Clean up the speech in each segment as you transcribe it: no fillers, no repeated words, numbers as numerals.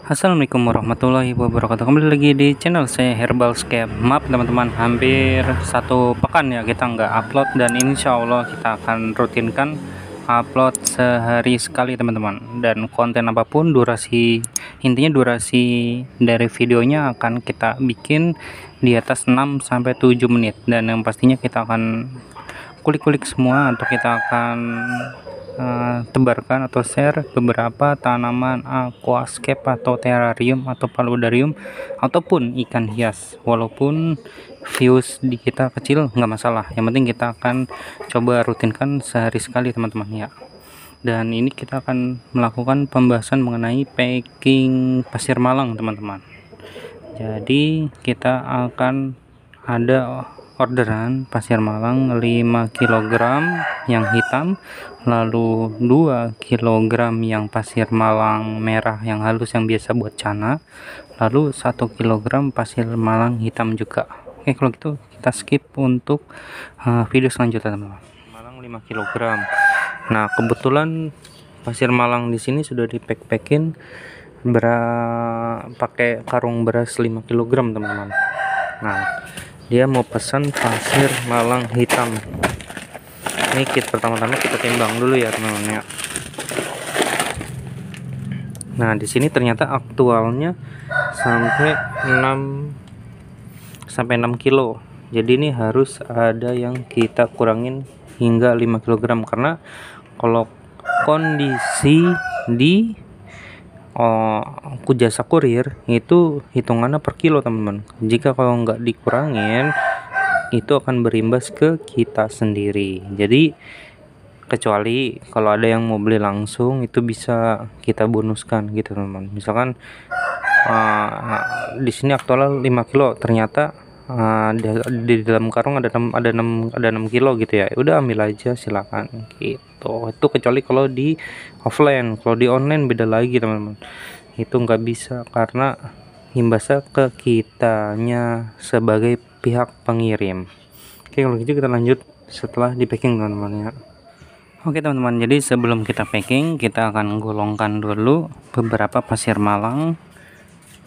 Assalamualaikum warahmatullahi wabarakatuh. Kembali lagi di channel saya Herbalscape. Maaf teman-teman, hampir satu pekan ya kita nggak upload, dan insya Allah kita akan rutinkan upload sehari sekali teman-teman. Dan konten apapun, intinya durasi dari videonya akan kita bikin di atas 6-7 menit, dan yang pastinya kita akan kulik-kulik semua, atau kita akan tebarkan atau share beberapa tanaman aquascape atau terrarium atau paludarium ataupun ikan hias. Walaupun views di kita kecil nggak masalah, yang penting kita akan coba rutinkan sehari sekali teman-teman ya. Dan ini kita akan melakukan pembahasan mengenai packing pasir malang teman-teman. Jadi kita akan ada orderan pasir malang 5 kg yang hitam, lalu 2 kg yang pasir malang merah yang halus yang biasa buat cana, lalu 1 kg pasir malang hitam juga. Oke, kalau gitu kita skip untuk video selanjutnya teman-teman. Malang 5 kg. Nah, kebetulan pasir malang di sini sudah dipack-packin pakai karung beras 5 kg teman-teman. Nah, dia mau pesan pasir malang hitam. Ini kit pertama-tama kita timbang dulu ya teman-teman ya. Nah, di sini ternyata aktualnya sampai 6 kilo. Jadi ini harus ada yang kita kurangin hingga 5 kg, karena kalau kondisi di jasa kurir itu hitungannya per kilo teman-teman. Jika kalau nggak dikurangin itu akan berimbas ke kita sendiri. Jadi kecuali kalau ada yang mau beli langsung, itu bisa kita bonuskan gitu teman-teman. Misalkan di sini aktualnya 5 kilo, ternyata di dalam karung ada 6 kilo gitu ya. Udah ambil aja silakan gitu. Itu kecuali kalau di offline. Kalau di online beda lagi teman-teman. Itu nggak bisa karena imbasnya ke kitanya sebagai pihak pengirim. Oke, kalau gitu kita lanjut setelah di packing teman-teman ya. Oke teman-teman, jadi sebelum kita packing kita akan golongkan dulu beberapa pasir malang.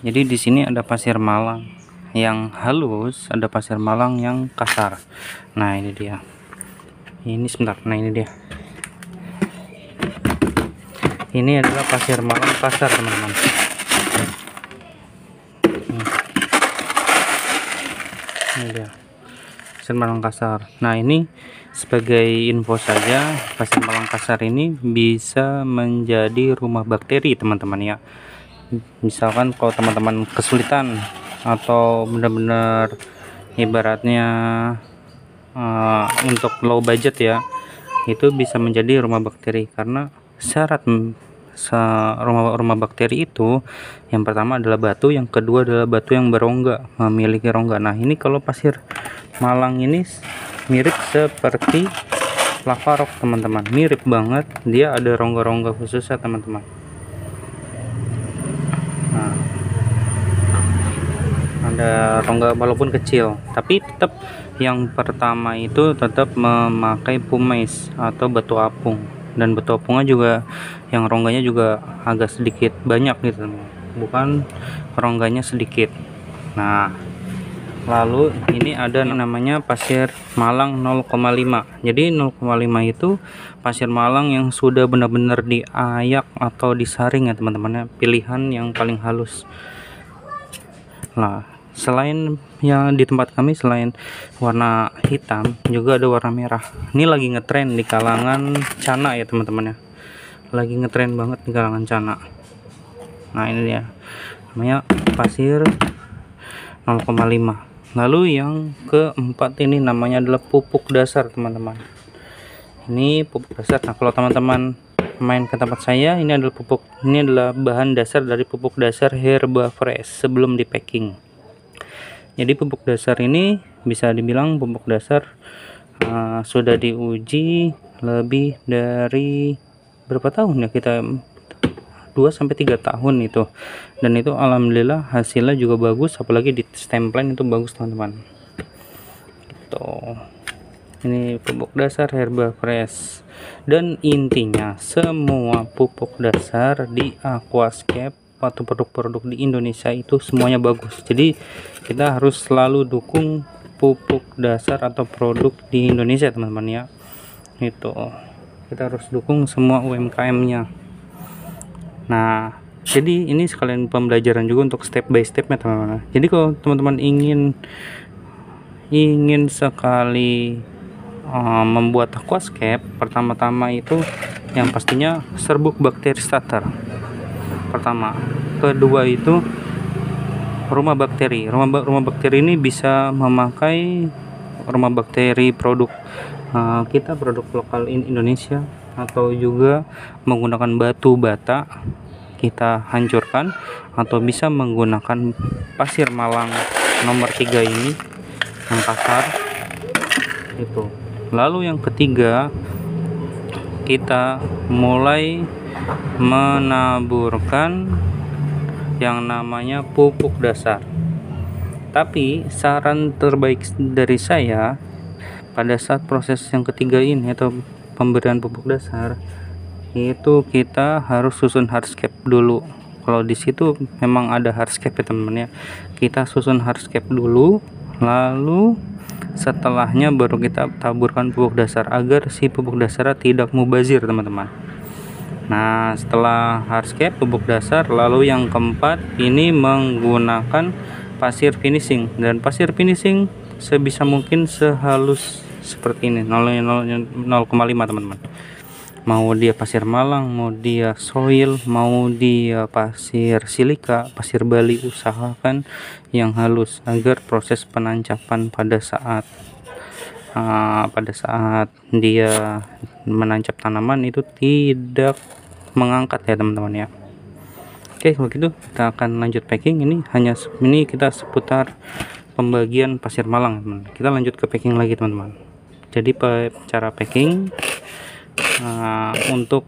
Jadi di sini ada pasir malang yang halus, ada pasir malang yang kasar. Nah, ini dia. Ini sebentar. Nah, ini dia. Ini adalah pasir malang kasar, teman-teman. Ini dia. Pasir malang kasar. Nah, ini sebagai info saja, pasir malang kasar ini bisa menjadi rumah bakteri, teman-teman ya. Misalkan kalau teman-teman kesulitan atau benar-benar ibaratnya untuk low budget ya, itu bisa menjadi rumah bakteri. Karena syarat rumah bakteri itu yang pertama adalah batu, yang kedua adalah batu yang berongga, memiliki rongga. Nah, ini kalau pasir malang ini mirip seperti lava rock teman-teman, mirip banget, dia ada rongga-rongga khususnya teman-teman. Nah, ada rongga walaupun kecil, tapi tetap yang pertama itu tetap memakai pumice atau batu apung, dan batu apungnya juga yang rongganya juga agak sedikit banyak gitu, bukan rongganya sedikit. Nah, lalu ini ada namanya pasir malang 0,5. Jadi 0,5 itu pasir malang yang sudah benar-benar diayak atau disaring ya teman-teman ya, pilihan yang paling halus. Nah, selain yang di tempat kami, selain warna hitam juga ada warna merah. Ini lagi ngetren di kalangan cana ya teman-teman ya, lagi ngetren banget di kalangan cana. Nah, ini dia namanya pasir 0,5. Lalu yang keempat ini namanya adalah pupuk dasar teman-teman. Ini pupuk dasar. Nah, kalau teman-teman main ke tempat saya, ini adalah bahan dasar dari pupuk dasar Herba Fresh sebelum di packing. Jadi pupuk dasar ini bisa dibilang pupuk dasar sudah diuji lebih dari berapa tahun ya, kita 2-3 tahun itu, dan itu alhamdulillah hasilnya juga bagus, apalagi di stemplen itu bagus teman-teman. Gitu. Ini pupuk dasar Herba Fresh, dan intinya semua pupuk dasar di aquascape atau produk-produk di Indonesia itu semuanya bagus. Jadi kita harus selalu dukung pupuk dasar atau produk di Indonesia teman-teman ya. Itu kita harus dukung semua UMKM-nya. Nah, jadi ini sekalian pembelajaran juga untuk step by stepnya teman-teman. Jadi kalau teman-teman ingin sekali membuat aquascape, pertama-tama itu yang pastinya serbuk bakteri starter pertama. Kedua itu rumah bakteri. Rumah bakteri ini bisa memakai rumah bakteri produk kita, produk lokal Indonesia, atau juga menggunakan batu bata kita hancurkan, atau bisa menggunakan pasir malang nomor 3 ini yang kasar itu. Lalu yang ketiga, kita mulai menaburkan yang namanya pupuk dasar. Tapi saran terbaik dari saya pada saat proses yang ketiga ini atau pemberian pupuk dasar itu kita harus susun hardscape dulu. Kalau di situ memang ada hardscape ya teman-teman ya. Kita susun hardscape dulu, lalu setelahnya baru kita taburkan pupuk dasar agar si pupuk dasar tidak mubazir teman-teman. Nah, setelah hardscape, pupuk dasar, lalu yang keempat ini menggunakan pasir finishing, dan pasir finishing sebisa mungkin sehalus seperti ini, 0,5 teman-teman. Mau dia pasir malang, mau dia soil, mau dia pasir silika, pasir Bali, usahakan yang halus agar proses penancapan pada saat dia menancap tanaman itu tidak mengangkat ya teman-teman ya. Oke, kalau gitu kita akan lanjut packing. Ini kita seputar pembagian pasir malang teman. Kita lanjut ke packing lagi teman-teman. Jadi cara packing untuk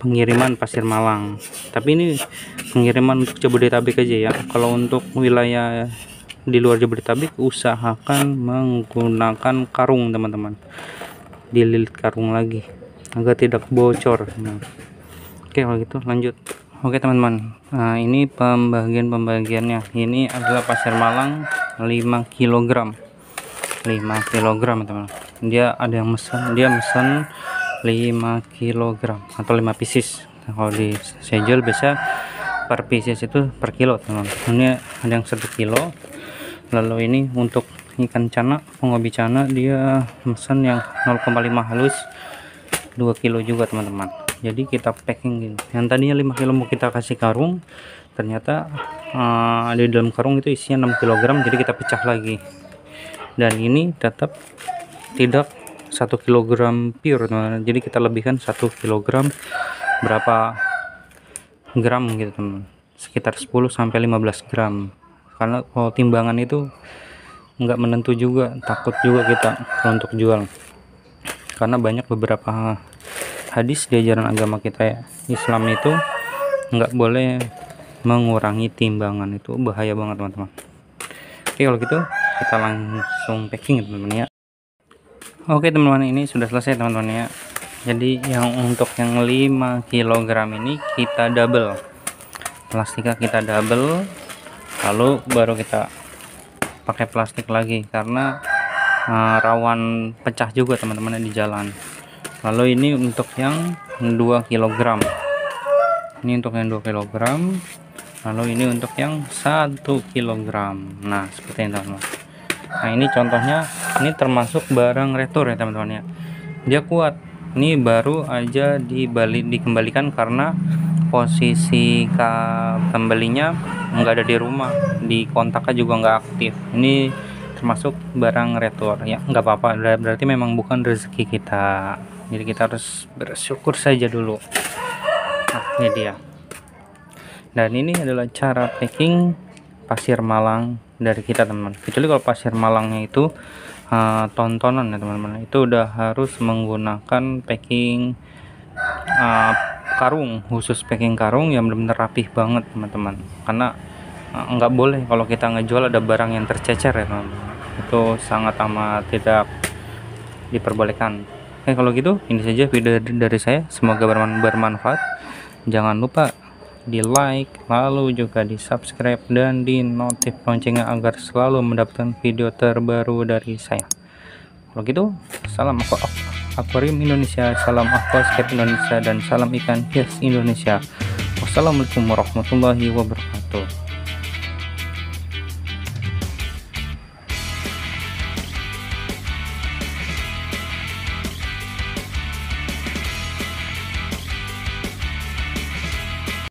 pengiriman pasir malang, tapi ini pengiriman untuk Jabodetabek aja ya. Kalau untuk wilayah di luar Jabodetabek usahakan menggunakan karung teman-teman, dililit karung lagi agar tidak bocor. Oke, kalau gitu lanjut. Oke teman-teman, ini pembagiannya. Ini adalah pasir malang 5 kg teman-teman. Dia ada yang mesen 5 kg atau 5 pieces. Kalau di saya jual biasa per pieces itu per kilo teman-teman. Ini ada yang 1 kilo. Lalu ini untuk ikan cana, penghobi cana, dia mesen yang 0,5 halus 2 kilo juga teman-teman. Jadi kita packing gini. Yang tadinya 5 kilo mau kita kasih karung, ternyata di dalam karung itu isinya 6 kg, jadi kita pecah lagi. Dan ini tetap tidak 1 kg pure teman-teman. Jadi kita lebihkan 1 kg berapa gram gitu teman-teman. Sekitar 10 sampai 15 gram. Karena kalau timbangan itu nggak menentu juga, takut juga kita kalau untuk jual. Karena banyak beberapa hadis di ajaran agama kita ya, Islam itu nggak boleh mengurangi timbangan, itu bahaya banget teman-teman. Oke, kalau gitu kita langsung packing teman-teman ya. Oke teman-teman, ini sudah selesai teman-teman ya. Jadi yang untuk yang 5 kg ini kita double plastiknya, kita double, lalu baru kita pakai plastik lagi karena rawan pecah juga teman-teman di jalan. Lalu ini untuk yang 2 kg, ini untuk yang 2 kg, lalu ini untuk yang 1 kg. Nah seperti ini teman-teman. Nah ini contohnya, ini termasuk barang retur ya teman-teman ya, dia kuat. Ini baru aja dikembalikan karena posisi pembelinya nggak ada di rumah, di kontaknya juga nggak aktif. Ini termasuk barang retur ya, nggak apa-apa, berarti memang bukan rezeki kita, jadi kita harus bersyukur saja dulu. Nah ini dia, dan ini adalah cara packing pasir malang dari kita teman-teman. Kecuali kalau pasir malangnya itu tontonan ya teman-teman, itu udah harus menggunakan packing karung, khusus packing karung yang benar-benar rapih banget teman-teman. Karena nggak boleh kalau kita ngejual ada barang yang tercecer ya teman-teman, itu sangat amat tidak diperbolehkan. Oke, kalau gitu ini saja video dari saya, semoga bermanfaat. Jangan lupa di like, lalu juga di subscribe dan di notif loncengnya agar selalu mendapatkan video terbaru dari saya. Kalau gitu, salam akuarium Indonesia, salam aquascape Indonesia, dan salam ikan hias Indonesia. Wassalamualaikum warahmatullahi wabarakatuh.